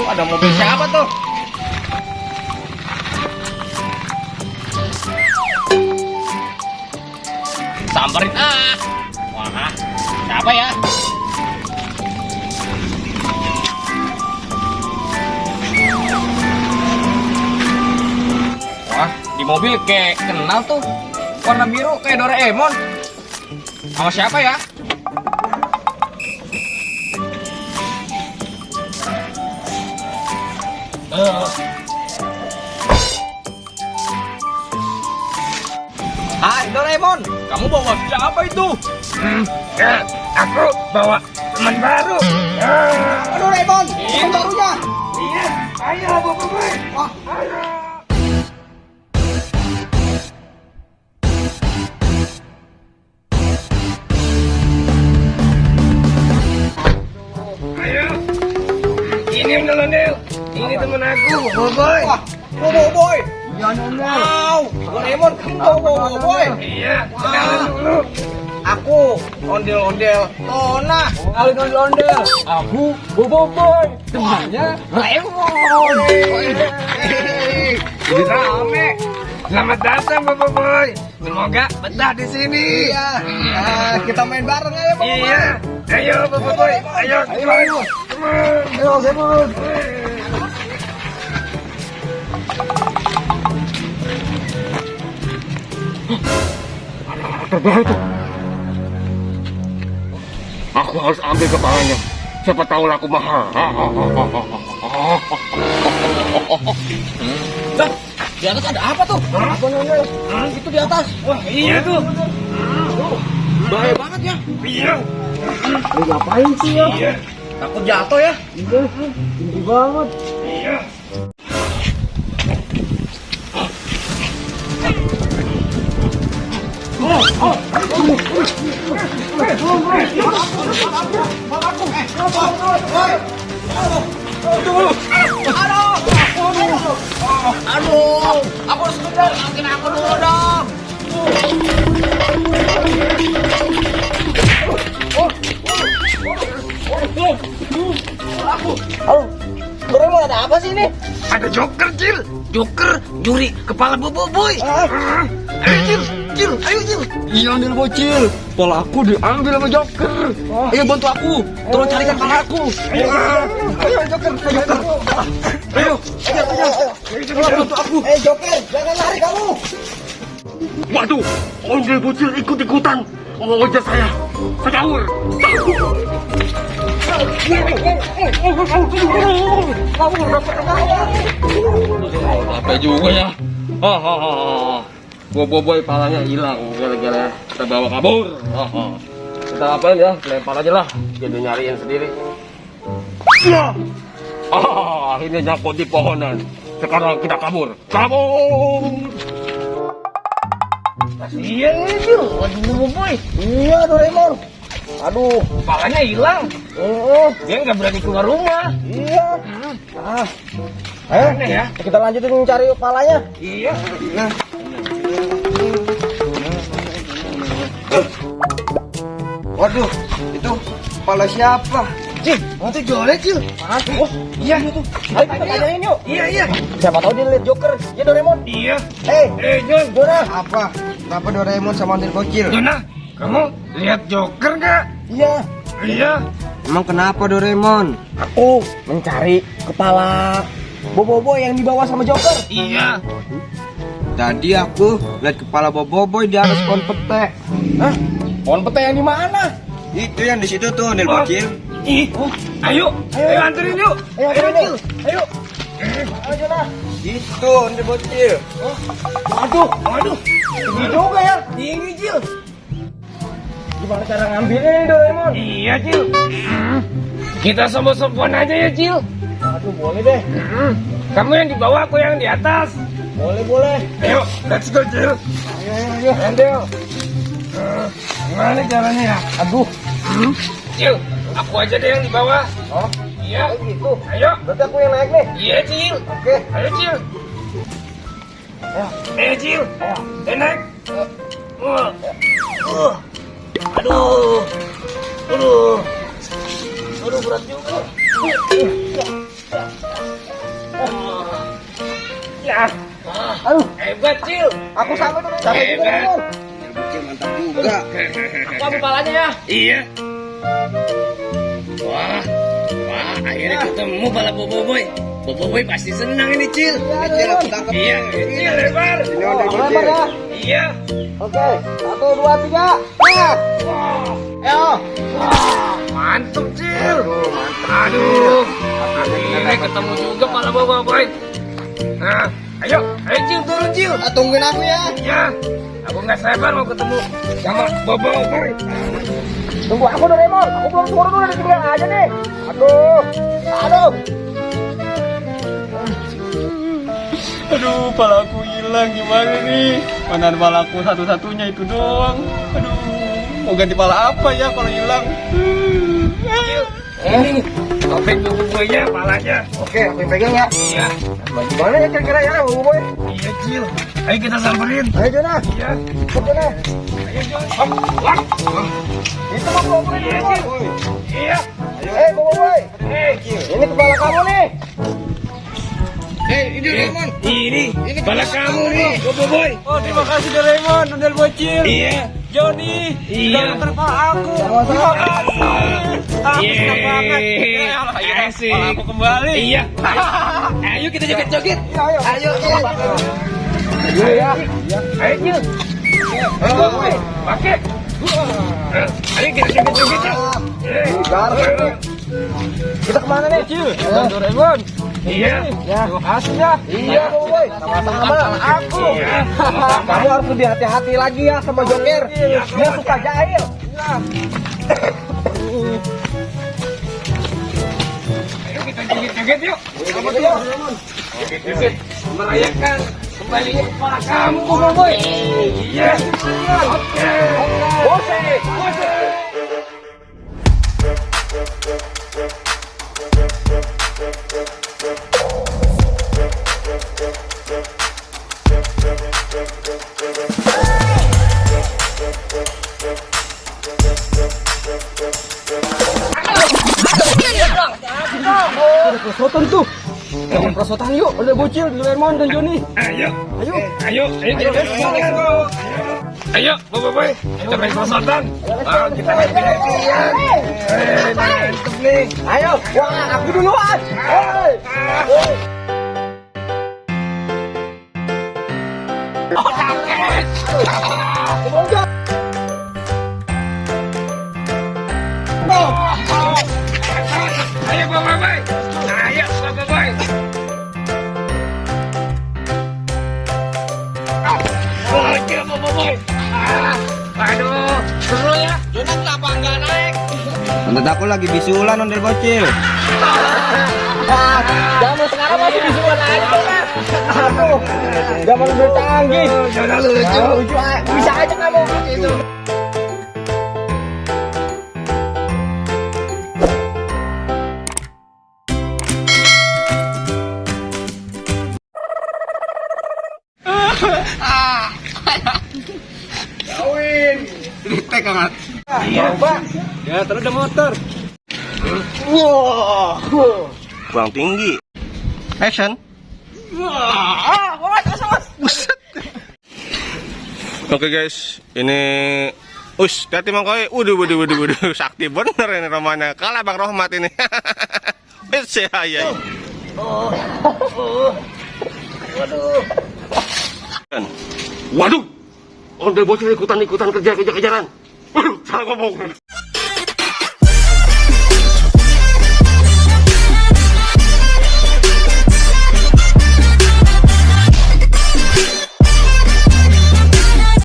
Ada mobil siapa tuh? Samperin ah. Wah, siapa ya? Wah, di mobil kayak kenal tuh. Warna biru kayak Doraemon. Sama siapa ya? Hai Doraemon, kamu bawa siapa itu? Aku bawa teman baru. Doraemon, teman barunya. Iya, ayo Boboiboy. Wah, Ayo. Ayo. Ini ondel-ondel. Ini teman aku, Boboiboy. wah, Boboiboy. Iya Nona. Wow, Doraemon, kamu bawa Boboiboy. Iya, kenalan dulu. Aku ondel-ondel Nona. Kali ondel-ondel, aku Boboiboy, temannya Doraemon. Jadi rame. Selamat datang Boboiboy. Semoga betah di sini. Iya, nah, kita main bareng aja Boboiboy. Iya. Ayo Boboiboy. Ayo. Ayo. Ayo, Doraemon. Terbang itu. Aku harus ambil kepalanya. Siapa tahu laku mahal. Bang, di atas ada apa tuh? Apa Nona? Itu di atas. Wah, iya tuh. Bahaya banget ya. Iya. Lu ngapain sih ya? Iya. Takut jatuh ya. Iya, tinggi banget. Iya. Aduh, aku harus kejar. Makin aku dulu dong. Halo, Doraemon ada apa sih ini? Ada Joker, Cil. Joker nyuri kepala Boboiboy. Ayo, Cil. Cil, ayo, Cil. Iya, Nil bocil. Kepala aku diambil sama Joker. Ayo bantu aku. Tolong carikan kepala aku. Ayo, Joker. Ayo, Joker. Ayo. Tolong bantu aku. Joker, jangan lari kamu. Waduh, ondel bocil ikut-ikutan mengejar saya. Saya kabur. Capek juga ya. Boboiboy palanya hilang gara-gara kita bawa kabur. Kita apain ya? Lempar aja lah. Jadi nyariin sendiri. Akhirnya nyangkut di pohonan. Sekarang kita kabur. Kabur. Iya itu, waduh Boboiboy. Iya Doraemon. Aduh, kepalanya hilang. Dia nggak berani keluar rumah. Iya. Ayo, Aneh ya. kita lanjutin cari kepalanya. Iya. Nah. Waduh, itu kepala siapa? Cil, nanti jualnya Cil. Oh, iya itu. Ayo kita tanyain yuk. Iya, iya. Siapa tahu dia lihat Joker, ya Doraemon. Iya. Jun, Dona. Apa? Kenapa Doraemon sama Ondel Bocil? Dona, kamu lihat Joker nggak? Iya. Iya. Emang kenapa Doraemon? Aku mencari kepala Boboiboy yang dibawa sama Joker. Iya. Tadi aku lihat kepala Boboiboy di atas pohon pete. Hah? Pohon pete yang di mana? Itu yang di situ tuh, Ondel Bocil. Ih. Ayo. Ayo anterin yuk. Ayo, Cil. Ayo. Ayo, nah. Itu, Ondel Bocil. Waduh. Ini juga ya. Tinggi, Cil. Gimana cara ngambilnya nih, Doraemon? Iya, Cil. Kita sobo-soboan aja ya, Cil. Aduh, boleh deh. Kamu yang di bawah, aku yang di atas. Boleh. Ayo, let's go, Cil. Ayo. Andel. Gimana caranya ya? Aduh. Cil, aku aja deh yang di bawah. Oh, Iya. gitu. Ayo. Berarti aku yang naik nih. Iya, Cil. Oke. Ayo, Cil. Ayo. Cil. Ayo. Naik. Aduh. Aduh, berat juga. Ya. Aduh, Hebat, Cil. aku sampai tuh. Sampai juga, Hebat. Mon. Mantap juga. Aku ambil palanya ya. Iya. Wah, akhirnya ketemu pala Boboiboy. Boboiboy pasti senang ini, Cil. Cil, aku tangkap. Iya, Cil, lebar. Ini udah Lebar ya. Iya. Oke, 1, 2, 3. Nah. Ayo. Mantap, Cil. Aduh. Akhirnya ketemu juga pala Boboiboy. Nah, ayo, Cil, turun, Cil. Tungguin aku ya. Ya, aku nggak sabar mau ketemu sama Boboiboy. Tunggu aku, Doraemon. Aku belum turun udah ditinggal aja nih. Aduh. Aduh, palaku hilang gimana nih? Mana palaku satu-satunya itu doang. Aduh, mau ganti pala apa ya kalau hilang? Cil, ini topeng Boboiboynya, palanya. Oke, aku yang pegang ya. Iya, Gimana ya kira-kira ya, Boboiboy? iya, Cil. Ayo kita samperin. Ayo, Jona. Iya. Ikut, Jona. Ayo, Jon. Wah. Itu mah Boboiboy, Iya, Jona. Cil. Iya. Boboiboy. Ini kepala kamu nih. Ini Doraemon. Ini kepala kamu nih, Boboiboy. Oh, terima kasih Doraemon, Ondel Bocil, Iya. Joni, Iya. sudah antar pala aku. Sama-sama. Terima kasih. Aku Yeay. senang banget. Akhirnya Asik. pala aku kembali. Iya. Ayo kita joget-joget. Ayo. Ayo, Cil. Iya ya. Ayo, Cil. Ayo, Boboiboy. Pakai. Ayo kita joget-joget ya. Gar. Kita kemana nih? Bocil, dan Doraemon. Iya. Ya. Terima kasih ya. Iya, Boboiboy. Sama-sama. Aku. Iya. Kamu harus lebih hati-hati lagi ya sama Joker. Dia suka jahil. Ayo kita joget-joget yuk. Joget-joget. Merayakan kembalinya kepala kamu, Boboiboy. Iya. Oke. Bose. Perosotan tuh. Jangan perosotan yuk. Udah Bocil, Doraemon dan Joni. Ayo. Ayo. Ayo kita Ayo, Boboiboy, kita main perosotan. Kita happy-happyan. Mantep nih. Ayo. Wah, aku duluan. Hei. Ayo, Boboiboy. Ayo, Boboiboy. Oke, Boboiboy. Aduh, seru ya. Jona kenapa nggak naik? Menurut aku lagi bisulan Ondel Bocil. Zaman sekarang masih visual aja kan. Aduh, zaman udah canggih. Jona lucu. Lucu, bisa aja kamu. Tek banget. Iya, Pak. Ya, terus ada motor. Kurang tinggi. Action. Oke guys, ini hati mangkoi. Waduh, sakti bener ini Romana. Kalah Bang Rohmat ini. Wis ya. Waduh. Ondel Bocil ikutan kejar-kejaran. Waduh, salah ngomong.